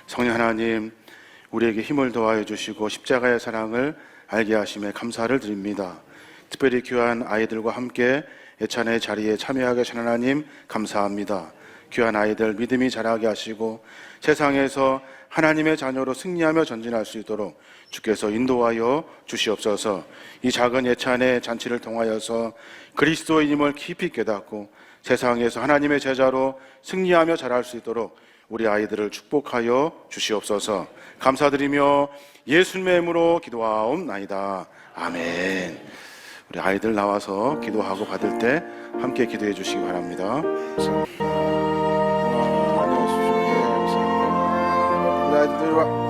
성령 하나님, 우리에게 힘을 더하여 주시고 십자가의 사랑을 알게 하심에 감사를 드립니다. 특별히 귀한 아이들과 함께 예찬의 자리에 참여하게 하신 하나님 감사합니다. 귀한 아이들 믿음이 자라게 하시고 세상에서 하나님의 자녀로 승리하며 전진할 수 있도록 주께서 인도하여 주시옵소서. 이 작은 예찬의 잔치를 통하여서 그리스도인임을 깊이 깨닫고 세상에서 하나님의 제자로 승리하며 자랄 수 있도록 우리 아이들을 축복하여 주시옵소서. 감사드리며 예수님의 이름으로 기도하옵나이다. 아멘. 우리 아이들 나와서 기도하고 받을 때 함께 기도해 주시기 바랍니다. 우리 아이들과